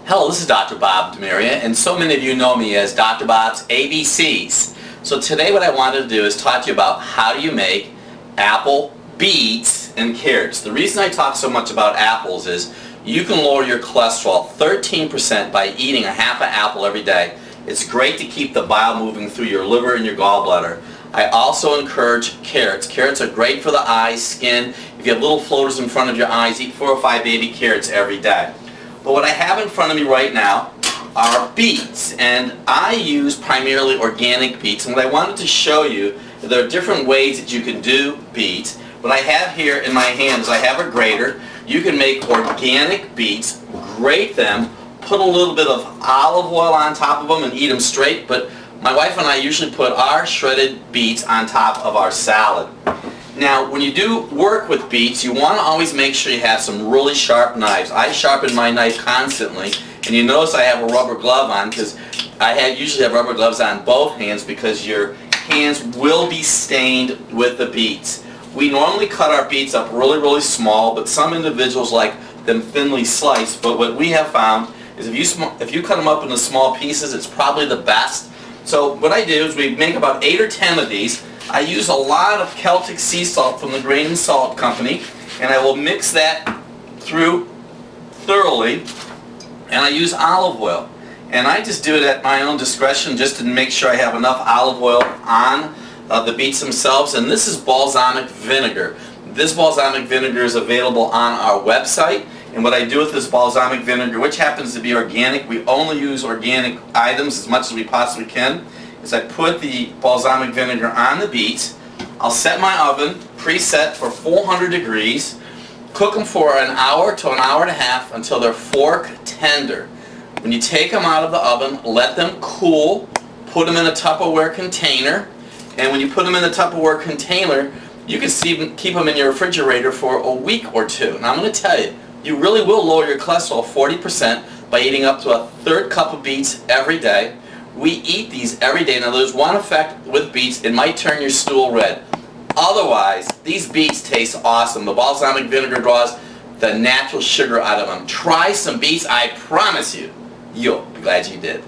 Hello, this is Dr. Bob Demaria, and so many of you know me as Dr. Bob's ABCs. So today what I wanted to do is talk to you about how do you make apple, beets, and carrots. The reason I talk so much about apples is you can lower your cholesterol 13% by eating a half an apple every day. It's great to keep the bile moving through your liver and your gallbladder. I also encourage carrots. Carrots are great for the eyes, skin. If you have little floaters in front of your eyes, eat 4 or 5 baby carrots every day. But what I have in front of me right now are beets, and I use primarily organic beets. And what I wanted to show you, there are different ways that you can do beets. What I have here in my hands, I have a grater. You can make organic beets, grate them, put a little bit of olive oil on top of them and eat them straight, but my wife and I usually put our shredded beets on top of our salad. Now, when you do work with beets, you want to always make sure you have some really sharp knives. I sharpen my knife constantly, and you notice I have a rubber glove on because I usually have rubber gloves on both hands because your hands will be stained with the beets. We normally cut our beets up really small, but some individuals like them thinly sliced. But what we have found is if you cut them up into small pieces, it's probably the best. So what I do is we make about 8 or 10 of these. I use a lot of Celtic sea salt from the Grain and Salt Company, and I will mix that through thoroughly, and I use olive oil. And I just do it at my own discretion just to make sure I have enough olive oil on the beets themselves. And this is balsamic vinegar. This balsamic vinegar is available on our website. And what I do with this balsamic vinegar, which happens to be organic, we only use organic items as much as we possibly can, is I put the balsamic vinegar on the beets. I'll set my oven, preset for 400 degrees, cook them for an hour to an hour and a half until they're fork tender. When you take them out of the oven, let them cool, put them in a Tupperware container, and when you put them in the Tupperware container, you can keep them in your refrigerator for a week or two. And I'm going to tell you, you really will lower your cholesterol 40% by eating up to a 1/3 cup of beets every day. We eat these every day. Now there's one effect with beets, it might turn your stool red. Otherwise, these beets taste awesome. The balsamic vinegar draws the natural sugar out of them. Try some beets, I promise you, you'll be glad you did.